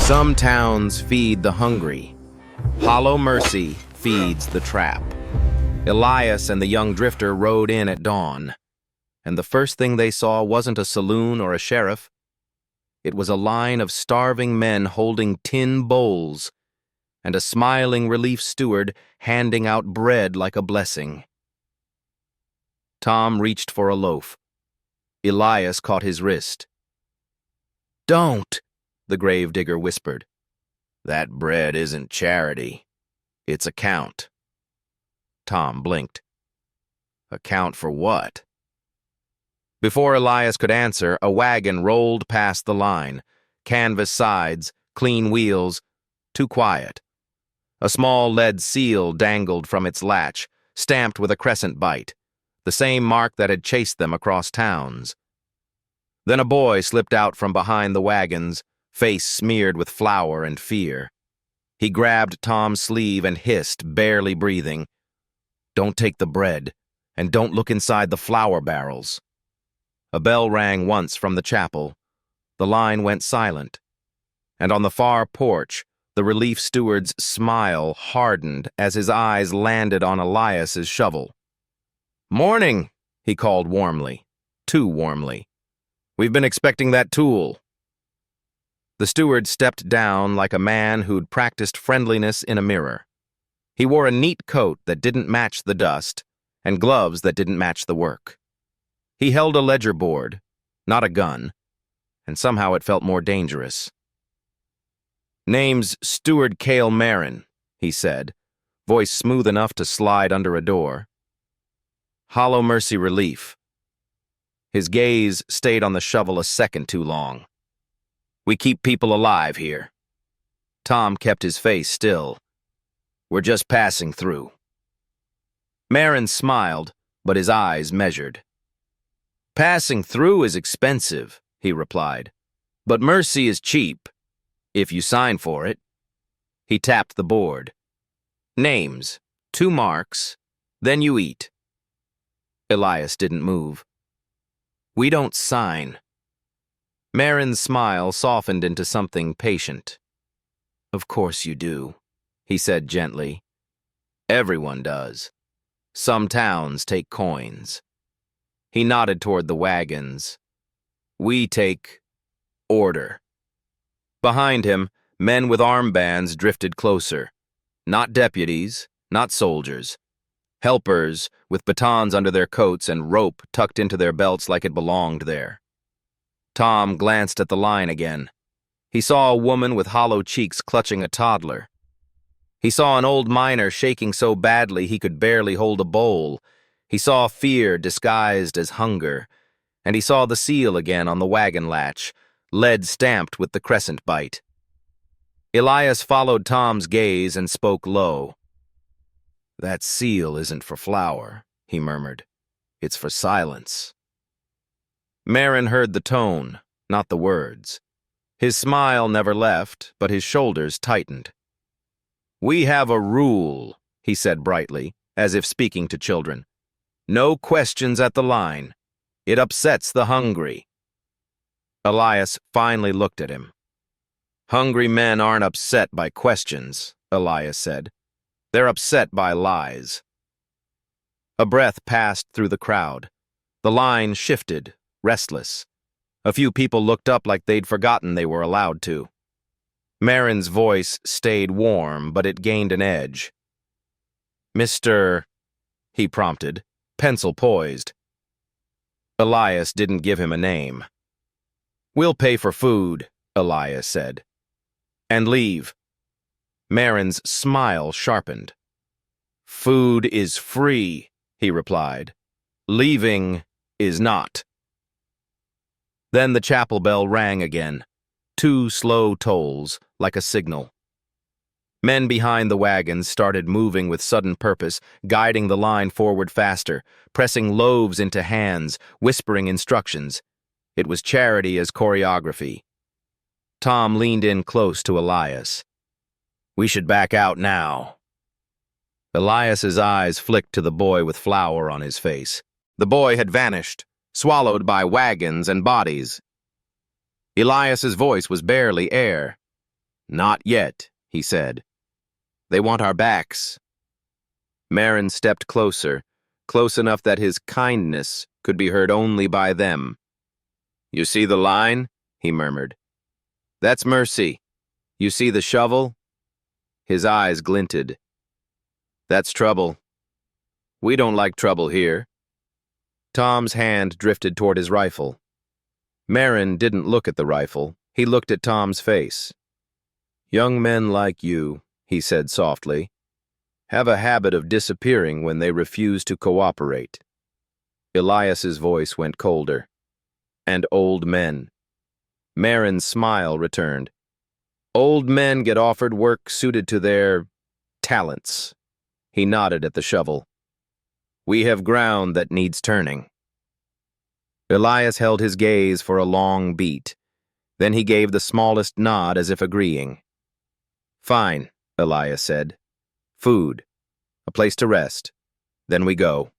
Some towns feed the hungry. Hollow Mercy feeds the trap. Elias and the young drifter rode in at dawn, and the first thing they saw wasn't a saloon or a sheriff. It was a line of starving men holding tin bowls, and a smiling relief steward handing out bread like a blessing. Tom reached for a loaf. Elias caught his wrist. "Don't," the gravedigger whispered. "That bread isn't charity. It's a count." Tom blinked. "Account for what?" Before Elias could answer, a wagon rolled past the line. Canvas sides, clean wheels, too quiet. A small lead seal dangled from its latch, stamped with a crescent-bite, the same mark that had chased them across towns. Then a boy slipped out from behind the wagons, face smeared with flour and fear. He grabbed Tom's sleeve and hissed, barely breathing, "Don't take the bread, and don't look inside the flour barrels." A bell rang once from the chapel. The line went silent. And on the far porch, the relief steward's smile hardened as his eyes landed on Elias's shovel. "Morning," he called warmly, too warmly. "We've been expecting that tool." The steward stepped down like a man who'd practiced friendliness in a mirror. He wore a neat coat that didn't match the dust, and gloves that didn't match the work. He held a ledger board, not a gun, and somehow it felt more dangerous. "Name's Steward Cale Marin," he said, voice smooth enough to slide under a door. "Hollow Mercy Relief." His gaze stayed on the shovel a second too long. "We keep people alive here." Tom kept his face still. "We're just passing through." Marin smiled, but his eyes measured. "Passing through is expensive," he replied, "but mercy is cheap, if you sign for it." He tapped the board. "Names, 2 marks, then you eat." Elias didn't move. "We don't sign." Marin's smile softened into something patient. "Of course you do," he said gently. "Everyone does. Some towns take coins." He nodded toward the wagons. "We take order." Behind him, men with armbands drifted closer. Not deputies, not soldiers. Helpers with batons under their coats and rope tucked into their belts like it belonged there. Tom glanced at the line again. He saw a woman with hollow cheeks clutching a toddler. He saw an old miner shaking so badly he could barely hold a bowl. He saw fear disguised as hunger. And he saw the seal again on the wagon latch, lead stamped with the crescent-bite. Elias followed Tom's gaze and spoke low. "That seal isn't for flour," he murmured. "It's for silence." Marin heard the tone, not the words. His smile never left, but his shoulders tightened. "We have a rule," he said brightly, as if speaking to children. "No questions at the line. It upsets the hungry." Elias finally looked at him. "Hungry men aren't upset by questions," Elias said. "They're upset by lies." A breath passed through the crowd. The line shifted, restless. A few people looked up like they'd forgotten they were allowed to. Marin's voice stayed warm, but it gained an edge. "Mr. he prompted, pencil poised. Elias didn't give him a name. "We'll pay for food," Elias said. "And leave." Marin's smile sharpened. "Food is free," he replied. "Leaving is not." Then the chapel bell rang again, 2 slow tolls, like a signal. Men behind the wagons started moving with sudden purpose, guiding the line forward faster, pressing loaves into hands, whispering instructions. It was charity as choreography. Tom leaned in close to Elias. "We should back out now." Elias's eyes flicked to the boy with flour on his face. The boy had vanished, swallowed by wagons and bodies. Elias's voice was barely air. Not yet, he said. They want our backs. Marin stepped closer, close enough that his kindness could be heard only by them. You see the line? He murmured. That's Mercy. You see the shovel? His eyes glinted. That's trouble. We don't like trouble here. Tom's hand drifted toward his rifle. Marin didn't look at the rifle. He looked at Tom's face. Young men like you, he said softly, have a habit of disappearing when they refuse to cooperate. Elias's voice went colder. And old men. Marin's smile returned. Old men get offered work suited to their talents. He nodded at the shovel. We have ground that needs turning. Elias held his gaze for a long beat. Then he gave the smallest nod as if agreeing. Fine, Elias said. Food. A place to rest. Then we go.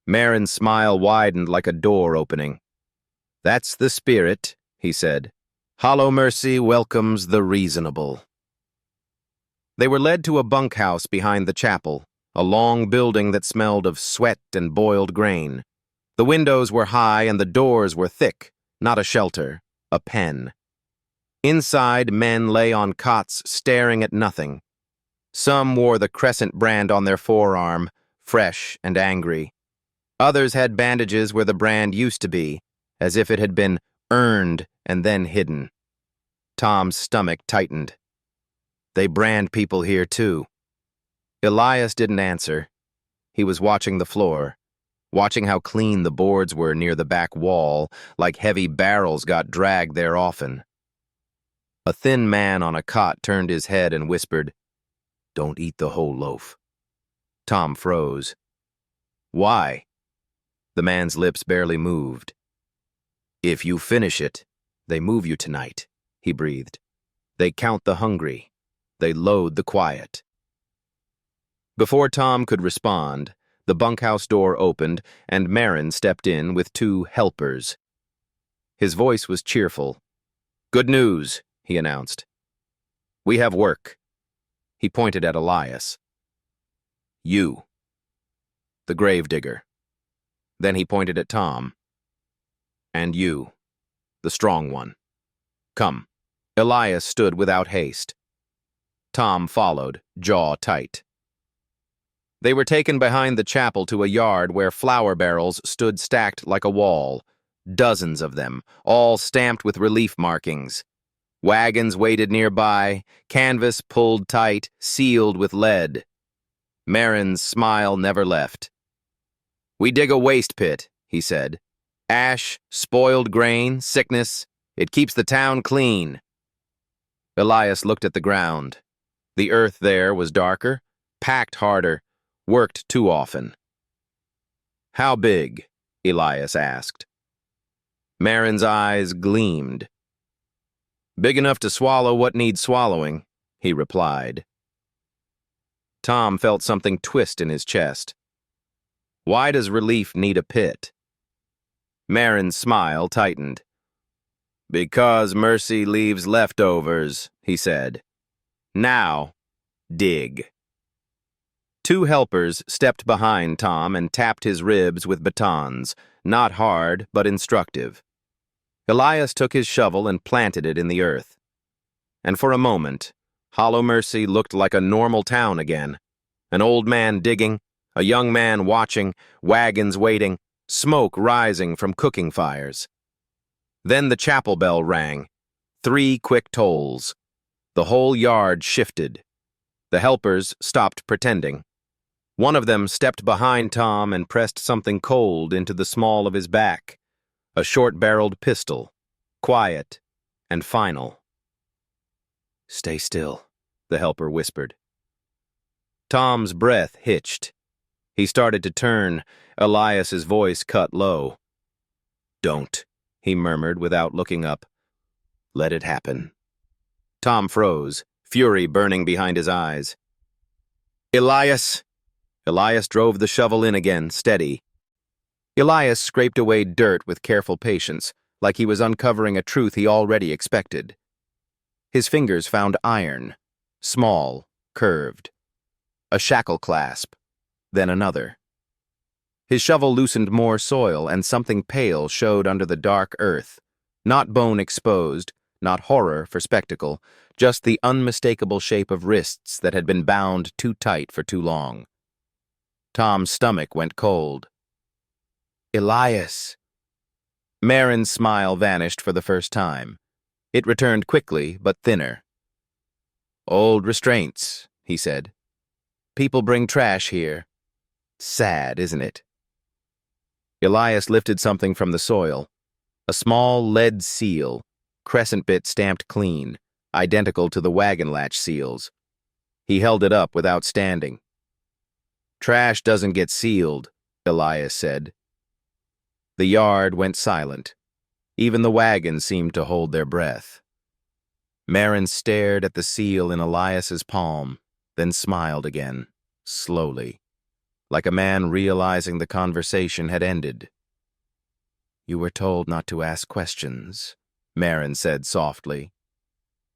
Marin's smile widened like a door opening. That's the spirit, he said. Hollow mercy welcomes the reasonable. They were led to a bunkhouse behind the chapel, a long building that smelled of sweat and boiled grain. The windows were high and the doors were thick, not a shelter, a pen. Inside, men lay on cots staring at nothing. Some wore the crescent brand on their forearm, fresh and angry. Others had bandages where the brand used to be, as if it had been earned and then hidden. Tom's stomach tightened. They brand people here, too. Elias didn't answer. He was watching the floor, watching how clean the boards were near the back wall, like heavy barrels got dragged there often. A thin man on a cot turned his head and whispered, Don't eat the whole loaf. Tom froze. Why? The man's lips barely moved. If you finish it, they move you tonight, he breathed. They count the hungry. They load the quiet. Before Tom could respond, the bunkhouse door opened and Marin stepped in with 2 helpers. His voice was cheerful. Good news, he announced. We have work. He pointed at Elias. You. The Gravedigger. Then he pointed at Tom. And you, the strong one. Come. Elias stood without haste. Tom followed, jaw tight. They were taken behind the chapel to a yard where flour barrels stood stacked like a wall, dozens of them, all stamped with relief markings. Wagons waited nearby, canvas pulled tight, sealed with lead. Marin's smile never left. We dig a waste pit, he said. Ash, spoiled grain, sickness. It keeps the town clean. Elias looked at the ground. The earth there was darker, packed harder, worked too often. How big? Elias asked. Marin's eyes gleamed. Big enough to swallow what needs swallowing, he replied. Tom felt something twist in his chest. Why does Relief need a pit? Marin's smile tightened. Because Mercy leaves leftovers, he said. Now, dig. 2 helpers stepped behind Tom and tapped his ribs with batons, not hard, but instructive. Elias took his shovel and planted it in the earth. And for a moment, Hollow Mercy looked like a normal town again. An old man digging, a young man watching, wagons waiting, smoke rising from cooking fires. Then the chapel bell rang. 3 quick tolls. The whole yard shifted. The helpers stopped pretending. One of them stepped behind Tom and pressed something cold into the small of his back. A short-barreled pistol, quiet and final. Stay still, the helper whispered. Tom's breath hitched. He started to turn. Elias's voice cut low. Don't, he murmured without looking up. Let it happen. Tom froze, fury burning behind his eyes. Elias! Elias drove the shovel in again, steady. Elias scraped away dirt with careful patience, like he was uncovering a truth he already expected. His fingers found iron, small, curved. A shackle clasp, then another. His shovel loosened more soil, and something pale showed under the dark earth. Not bone exposed, not horror for spectacle, just the unmistakable shape of wrists that had been bound too tight for too long. Tom's stomach went cold. Elias. Marin's smile vanished for the first time. It returned quickly, but thinner. Old restraints, he said. People bring trash here. Sad, isn't it? Elias lifted something from the soil. A small lead seal, crescent bit stamped clean, identical to the wagon latch seals. He held it up without standing. Trash doesn't get sealed, Elias said. The yard went silent. Even the wagons seemed to hold their breath. Marin stared at the seal in Elias's palm, then smiled again, slowly, like a man realizing the conversation had ended. You were told not to ask questions, Marin said softly.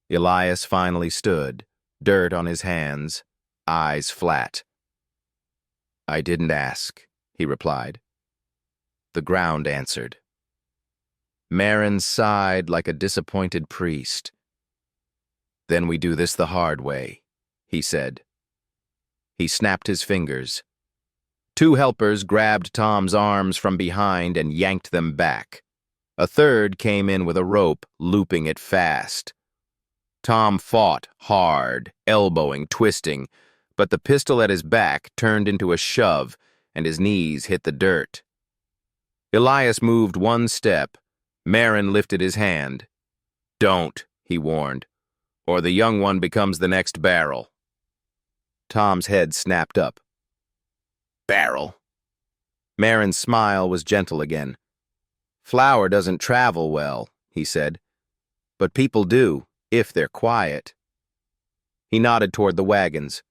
Elias finally stood, dirt on his hands, eyes flat. I didn't ask, he replied. The ground answered. Marin sighed like a disappointed priest. Then we do this the hard way, he said. He snapped his fingers. Two helpers grabbed Tom's arms from behind and yanked them back. A third came in with a rope, looping it fast. Tom fought hard, elbowing, twisting, but the pistol at his back turned into a shove, and his knees hit the dirt. Elias moved one step. Marin lifted his hand. Don't, he warned, or the young one becomes the next barrel. Tom's head snapped up. Barrel. Marin's smile was gentle again. Flour doesn't travel well, he said, but people do, if they're quiet. He nodded toward the wagons.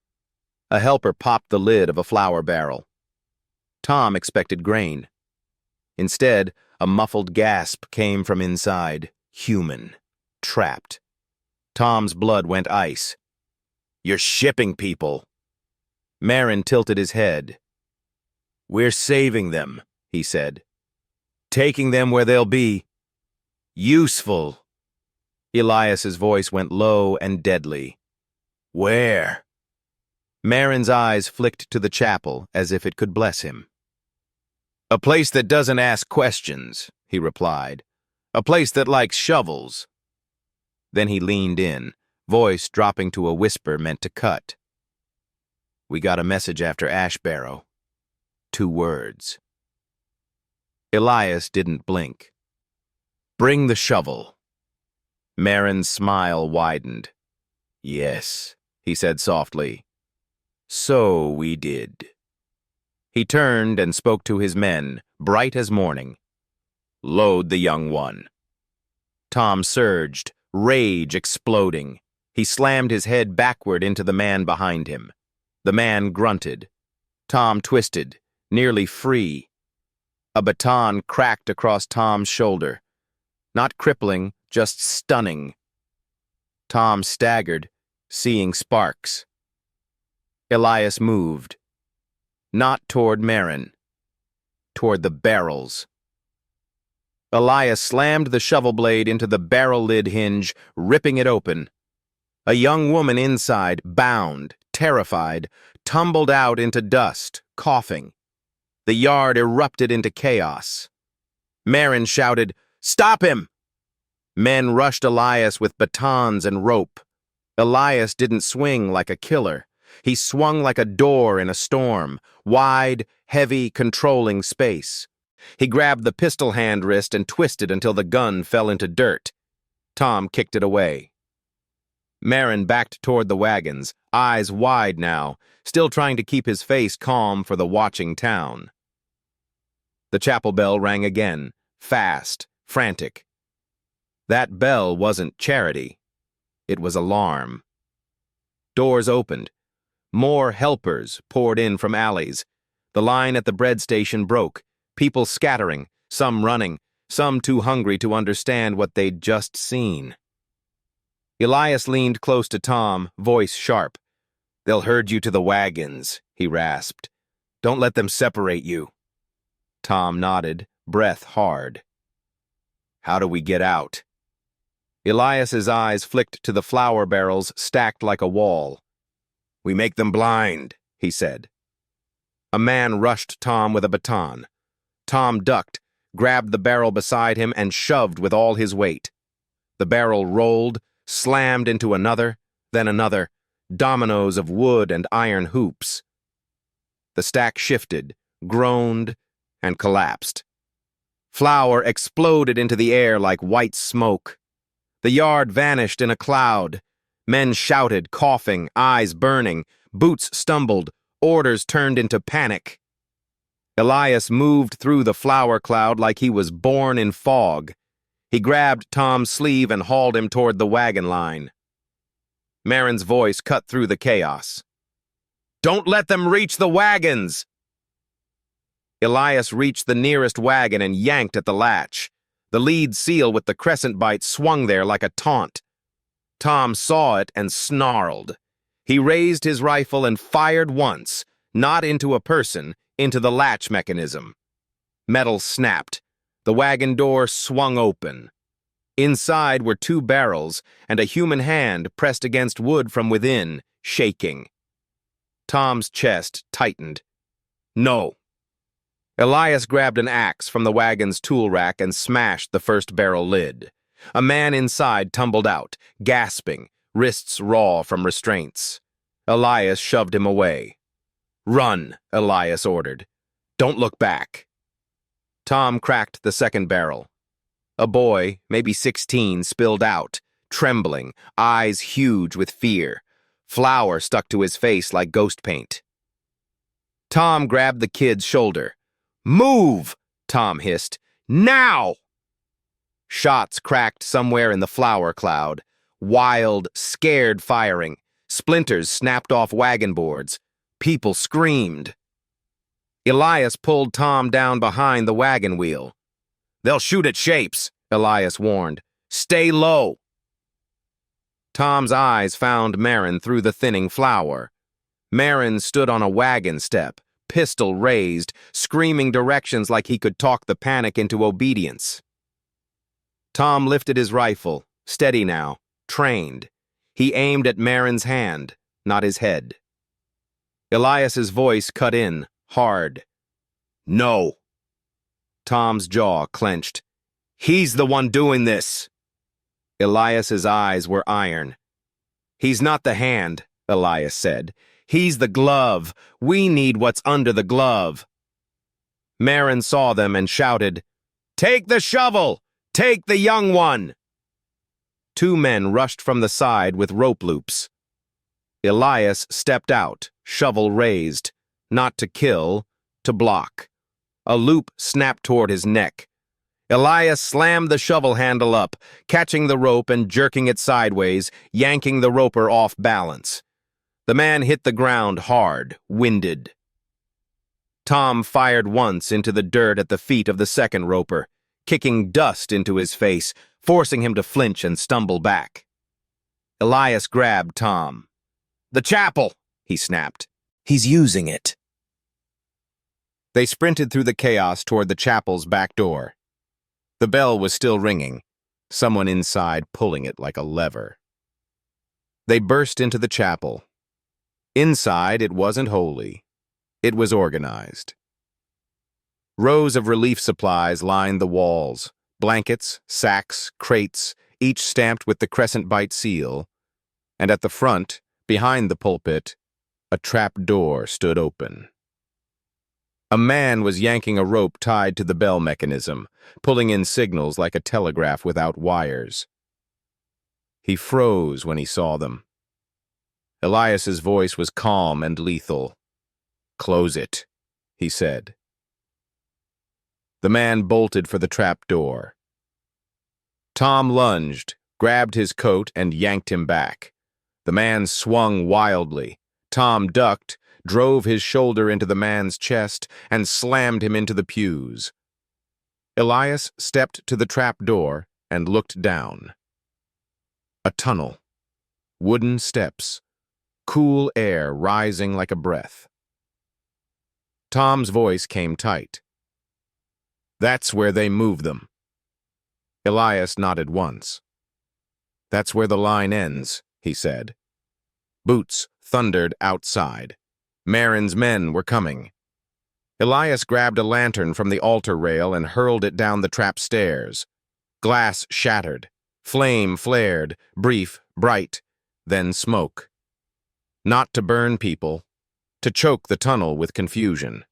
A helper popped the lid of a flour barrel. Tom expected grain. Instead, a muffled gasp came from inside, human, trapped. Tom's blood went ice. You're shipping people. Marin tilted his head. We're saving them, he said. Taking them where they'll be useful. Elias's voice went low and deadly. Where? Marin's eyes flicked to the chapel as if it could bless him. A place that doesn't ask questions, he replied. A place that likes shovels. Then he leaned in, voice dropping to a whisper meant to cut. We got a message after Ash Barrow. 2 words. Elias didn't blink. Bring the shovel. Marin's smile widened. Yes, he said softly. So we did. He turned and spoke to his men, bright as morning. Load the young one. Tom surged, rage exploding. He slammed his head backward into the man behind him. The man grunted. Tom twisted, nearly free. A baton cracked across Tom's shoulder. Not crippling, just stunning. Tom staggered, seeing sparks. Elias moved. Not toward Marin. Toward the barrels. Elias slammed the shovel blade into the barrel lid hinge, ripping it open. A young woman inside, bound, terrified, tumbled out into dust, coughing. The yard erupted into chaos. Marin shouted, Stop him! Men rushed Elias with batons and rope. Elias didn't swing like a killer. He swung like a door in a storm, wide, heavy, controlling space. He grabbed the pistol hand wrist and twisted until the gun fell into dirt. Tom kicked it away. Marin backed toward the wagons, eyes wide now, still trying to keep his face calm for the watching town. The chapel bell rang again, fast, frantic. That bell wasn't charity. It was alarm. Doors opened. More helpers poured in from alleys. The line at the bread station broke, people scattering, some running, some too hungry to understand what they'd just seen. Elias leaned close to Tom, voice sharp. "They'll herd you to the wagons," he rasped. "Don't let them separate you." Tom nodded, breath hard. "How do we get out?" Elias's eyes flicked to the flour barrels stacked like a wall. "We make them blind," he said. A man rushed Tom with a baton. Tom ducked, grabbed the barrel beside him, and shoved with all his weight. The barrel rolled, slammed into another, then another, dominoes of wood and iron hoops. The stack shifted, groaned, and collapsed. Flour exploded into the air like white smoke. The yard vanished in a cloud. Men shouted, coughing, eyes burning. Boots stumbled. Orders turned into panic. Elias moved through the flour cloud like he was born in fog. He grabbed Tom's sleeve and hauled him toward the wagon line. Marin's voice cut through the chaos. "Don't let them reach the wagons!" Elias reached the nearest wagon and yanked at the latch. The lead seal with the crescent-bite swung there like a taunt. Tom saw it and snarled. He raised his rifle and fired once, not into a person, into the latch mechanism. Metal snapped. The wagon door swung open. Inside were 2 barrels, and a human hand pressed against wood from within, shaking. Tom's chest tightened. "No." Elias grabbed an axe from the wagon's tool rack and smashed the first barrel lid. A man inside tumbled out, gasping, wrists raw from restraints. Elias shoved him away. "Run," Elias ordered. "Don't look back." Tom cracked the second barrel. A boy, maybe 16, spilled out, trembling, eyes huge with fear. Flour stuck to his face like ghost paint. Tom grabbed the kid's shoulder. "Move!" Tom hissed. "Now!" Shots cracked somewhere in the flour cloud. Wild, scared firing. Splinters snapped off wagon boards. People screamed. Elias pulled Tom down behind the wagon wheel. "They'll shoot at shapes," Elias warned. "Stay low." Tom's eyes found Marin through the thinning flour. Marin stood on a wagon step, pistol raised, screaming directions like he could talk the panic into obedience. Tom lifted his rifle, steady now, trained. He aimed at Marin's hand, not his head. Elias's voice cut in, hard. "No." Tom's jaw clenched. "He's the one doing this." Elias's eyes were iron. "He's not the hand," Elias said. "He's the glove. We need what's under the glove." Marin saw them and shouted, "Take the shovel! Take the young one!" 2 men rushed from the side with rope loops. Elias stepped out, shovel raised, not to kill, to block. A loop snapped toward his neck. Elias slammed the shovel handle up, catching the rope and jerking it sideways, yanking the roper off balance. The man hit the ground hard, winded. Tom fired once into the dirt at the feet of the second roper, kicking dust into his face, forcing him to flinch and stumble back. Elias grabbed Tom. "The chapel!" he snapped. "He's using it." They sprinted through the chaos toward the chapel's back door. The bell was still ringing, someone inside pulling it like a lever. They burst into the chapel. Inside, it wasn't holy. It was organized. Rows of relief supplies lined the walls. Blankets, sacks, crates, each stamped with the crescent-bite seal. And at the front, behind the pulpit, a trapdoor stood open. A man was yanking a rope tied to the bell mechanism, pulling in signals like a telegraph without wires. He froze when he saw them. Elias's voice was calm and lethal. "Close it," he said. The man bolted for the trapdoor. Tom lunged, grabbed his coat, and yanked him back. The man swung wildly. Tom ducked, drove his shoulder into the man's chest, and slammed him into the pews. Elias stepped to the trapdoor and looked down. A tunnel. Wooden steps, cool air rising like a breath. Tom's voice came tight. "That's where they move them." Elias nodded once. "That's where the line ends," he said. Boots thundered outside. Marin's men were coming. Elias grabbed a lantern from the altar rail and hurled it down the trap stairs. Glass shattered. Flame flared, brief, bright, then smoke. Not to burn people, to choke the tunnel with confusion.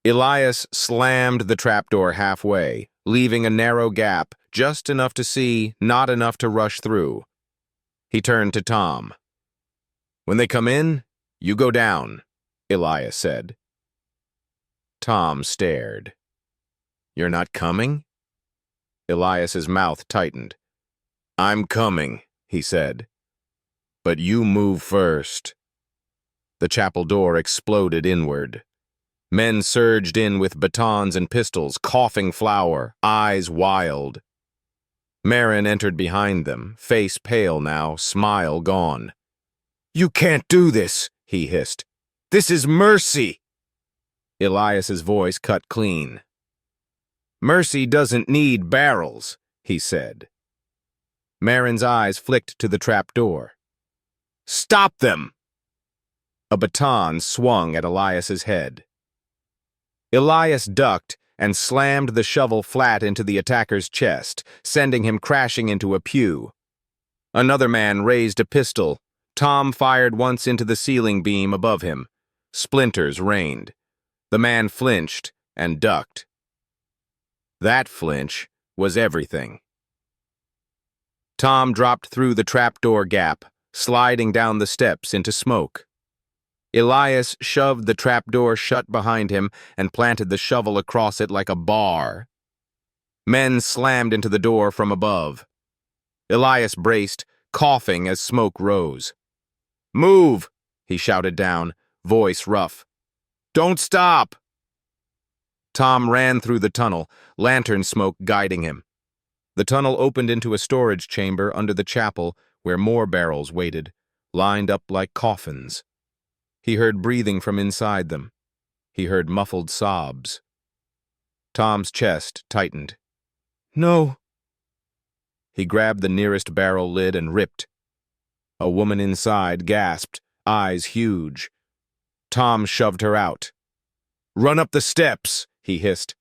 Elias slammed the trapdoor halfway, leaving a narrow gap, just enough to see, not enough to rush through. He turned to Tom. "When they come in, you go down," Elias said. Tom stared. "You're not coming?" Elias's mouth tightened. "I'm coming," he said. "But you move first." The chapel door exploded inward. Men surged in with batons and pistols, coughing flour, eyes wild. Marin entered behind them, face pale now, smile gone. "You can't do this," he hissed. "This is mercy." Elias's voice cut clean. "Mercy doesn't need barrels," he said. Marin's eyes flicked to the trap door. "Stop them!" A baton swung at Elias's head. Elias ducked and slammed the shovel flat into the attacker's chest, sending him crashing into a pew. Another man raised a pistol. Tom fired once into the ceiling beam above him. Splinters rained. The man flinched and ducked. That flinch was everything. Tom dropped through the trapdoor gap, sliding down the steps into smoke. Elias shoved the trapdoor shut behind him and planted the shovel across it like a bar. Men slammed into the door from above. Elias braced, coughing as smoke rose. "Move!" he shouted down, voice rough. "Don't stop!" Tom ran through the tunnel, lantern smoke guiding him. The tunnel opened into a storage chamber under the chapel where more barrels waited, lined up like coffins. He heard breathing from inside them. He heard muffled sobs. Tom's chest tightened. "No." He grabbed the nearest barrel lid and ripped. A woman inside gasped, eyes huge. Tom shoved her out. "Run up the steps," he hissed.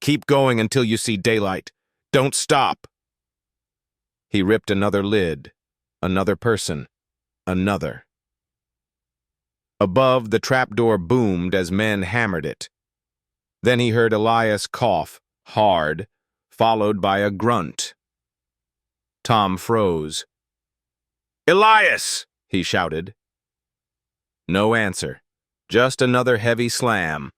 "Keep going until you see daylight. Don't stop." He ripped another lid, another person, another. Above, the trapdoor boomed as men hammered it. Then he heard Elias cough, hard, followed by a grunt. Tom froze. "Elias!" he shouted. No answer, just another heavy slam.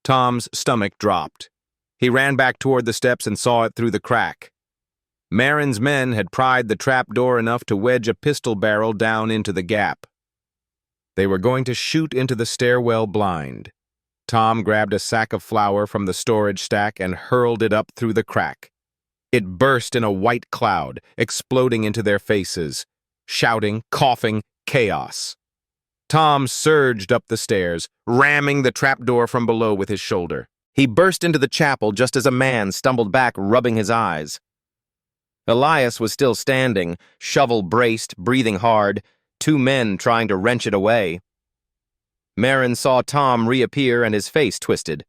Tom's stomach dropped. He ran back toward the steps and saw it through the crack. Marin's men had pried the trapdoor enough to wedge a pistol barrel down into the gap. They were going to shoot into the stairwell blind. Tom grabbed a sack of flour from the storage stack and hurled it up through the crack. It burst in a white cloud, exploding into their faces. Shouting, coughing, chaos. Tom surged up the stairs, ramming the trapdoor from below with his shoulder. He burst into the chapel just as a man stumbled back, rubbing his eyes. Elias was still standing, shovel braced, breathing hard, two men trying to wrench it away. Marin saw Tom reappear and his face twisted.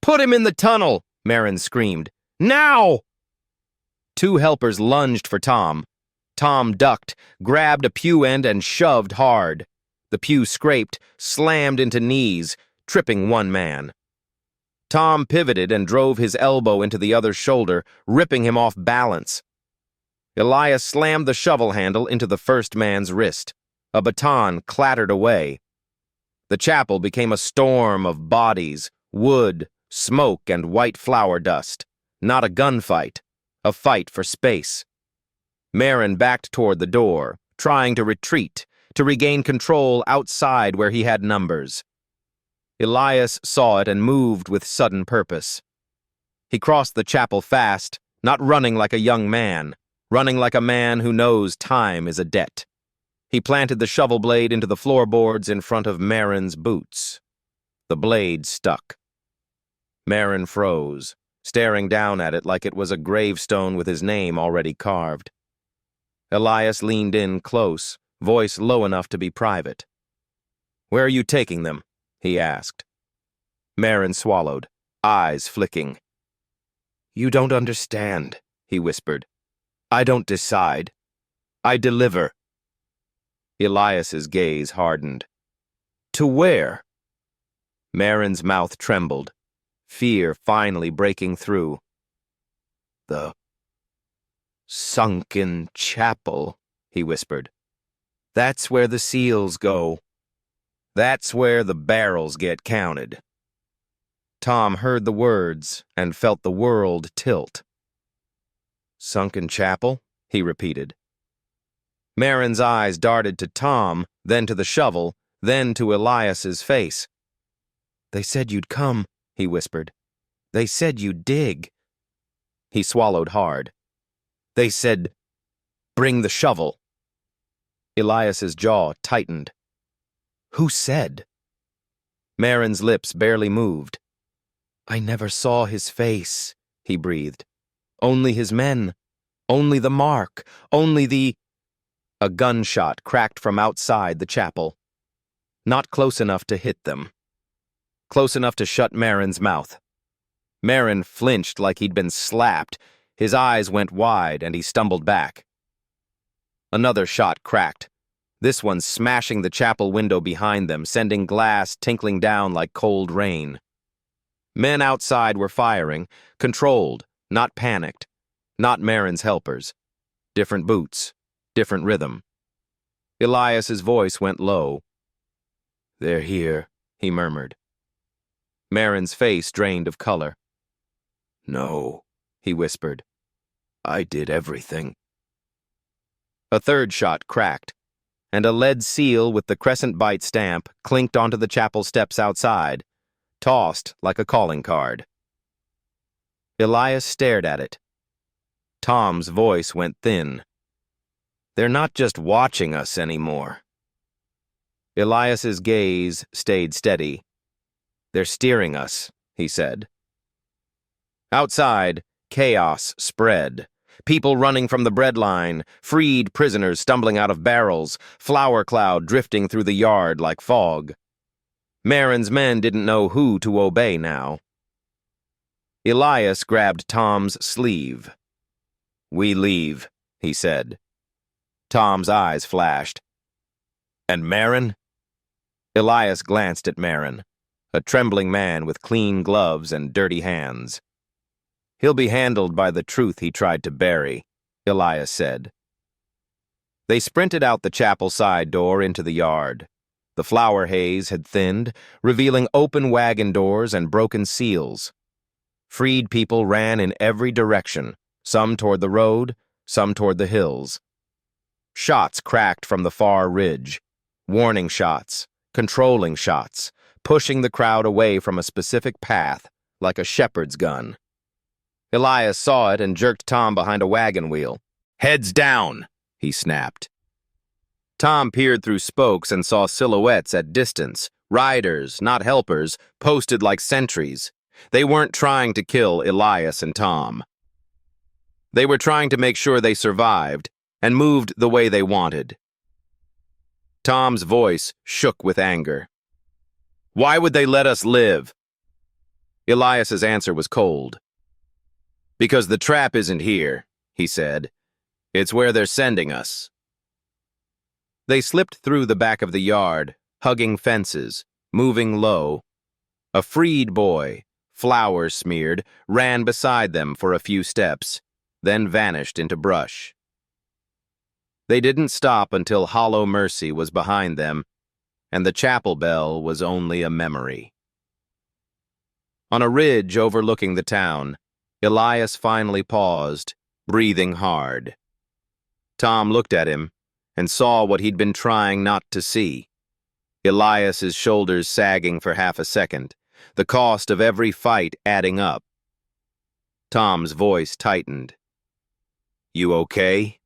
"Put him in the tunnel!" Marin screamed. "Now!" Two helpers lunged for Tom. Tom ducked, grabbed a pew end and shoved hard. The pew scraped, slammed into knees, tripping one man. Tom pivoted and drove his elbow into the other's shoulder, ripping him off balance. Elias slammed the shovel handle into the first man's wrist. A baton clattered away. The chapel became a storm of bodies, wood, smoke, and white flour dust. Not a gunfight, a fight for space. Marin backed toward the door, trying to retreat, to regain control outside where he had numbers. Elias saw it and moved with sudden purpose. He crossed the chapel fast, not running like a young man, running like a man who knows time is a debt. He planted the shovel blade into the floorboards in front of Marin's boots. The blade stuck. Marin froze, staring down at it like it was a gravestone with his name already carved. Elias leaned in close, voice low enough to be private. "Where are you taking them?" he asked. Marin swallowed, eyes flicking. "You don't understand," he whispered. "I don't decide. I deliver." Elias's gaze hardened. "To where?" Marin's mouth trembled, fear finally breaking through. "The Sunken Chapel," he whispered. "That's where the seals go. That's where the barrels get counted." Tom heard the words and felt the world tilt. "Sunken Chapel?" he repeated. Marin's eyes darted to Tom, then to the shovel, then to Elias's face. "They said you'd come," he whispered. "They said you'd dig." He swallowed hard. "They said, bring the shovel." Elias's jaw tightened. "Who said?" Marin's lips barely moved. "I never saw his face," he breathed. "Only his men. Only the mark. Only the—" A gunshot cracked from outside the chapel. Not close enough to hit them. Close enough to shut Marin's mouth. Marin flinched like he'd been slapped. His eyes went wide and he stumbled back. Another shot cracked, this one smashing the chapel window behind them, sending glass tinkling down like cold rain. Men outside were firing, controlled, not panicked, not Marin's helpers. Different boots, different rhythm. Elias's voice went low. "They're here," he murmured. Marin's face drained of color. "No," he whispered. "I did everything." A third shot cracked, and a lead seal with the crescent-bite stamp clinked onto the chapel steps outside, tossed like a calling card. Elias stared at it. Tom's voice went thin. "They're not just watching us anymore." Elias's gaze stayed steady. "They're steering us," he said. Outside, chaos spread. People running from the breadline, freed prisoners stumbling out of barrels, flour cloud drifting through the yard like fog. Marin's men didn't know who to obey now. Elias grabbed Tom's sleeve. "We leave," he said. Tom's eyes flashed. "And Marin?" Elias glanced at Marin, a trembling man with clean gloves and dirty hands. "He'll be handled by the truth he tried to bury," Elias said. They sprinted out the chapel side door into the yard. The flour haze had thinned, revealing open wagon doors and broken seals. Freed people ran in every direction, some toward the road, some toward the hills. Shots cracked from the far ridge. Warning shots, controlling shots, pushing the crowd away from a specific path, like a shepherd's gun. Elias saw it and jerked Tom behind a wagon wheel. "Heads down!" he snapped. Tom peered through spokes and saw silhouettes at distance, riders, not helpers, posted like sentries. They weren't trying to kill Elias and Tom. They were trying to make sure they survived and moved the way they wanted. Tom's voice shook with anger. "Why would they let us live?" Elias's answer was cold. "Because the trap isn't here," he said. "It's where they're sending us." They slipped through the back of the yard, hugging fences, moving low. A freed boy, flour smeared, ran beside them for a few steps, then vanished into brush. They didn't stop until Hollow Mercy was behind them, and the chapel bell was only a memory. On a ridge overlooking the town, Elias finally paused, breathing hard. Tom looked at him and saw what he'd been trying not to see. Elias's shoulders sagging for half a second, the cost of every fight adding up. Tom's voice tightened. You okay?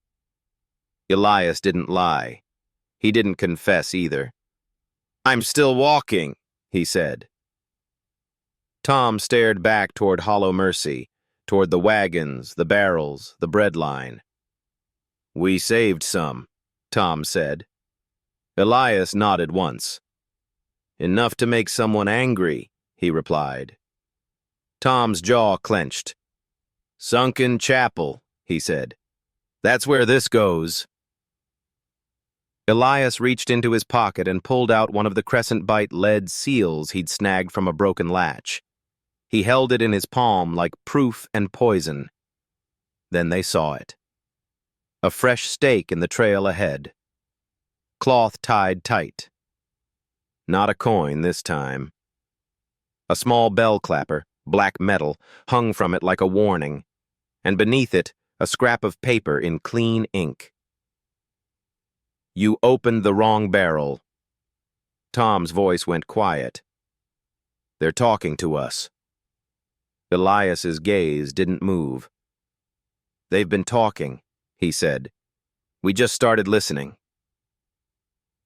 Elias didn't lie. He didn't confess either. I'm still walking, he said. Tom stared back toward Hollow Mercy, toward the wagons, the barrels, the bread line. We saved some, Tom said. Elias nodded once. Enough to make someone angry, he replied. Tom's jaw clenched. Sunken Chapel, he said. That's where this goes. Elias reached into his pocket and pulled out one of the crescent-bite lead seals he'd snagged from a broken latch. He held it in his palm like proof and poison. Then they saw it. A fresh stake in the trail ahead. Cloth tied tight. Not a coin this time. A small bell clapper, black metal, hung from it like a warning, and beneath it, a scrap of paper in clean ink. You opened the wrong barrel. Tom's voice went quiet. They're talking to us. Elias's gaze didn't move. They've been talking, he said. We just started listening.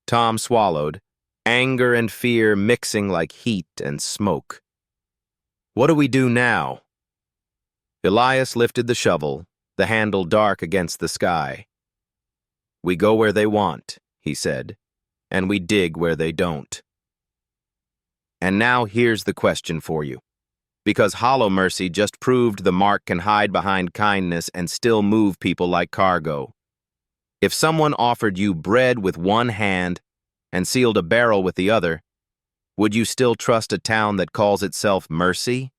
Tom swallowed, anger and fear mixing like heat and smoke. What do we do now? Elias lifted the shovel, the handle dark against the sky. We go where they want, he said, and we dig where they don't. And now here's the question for you. Because Hollow Mercy just proved the mark can hide behind kindness and still move people like cargo. If someone offered you bread with one hand and sealed a barrel with the other, would you still trust a town that calls itself Mercy?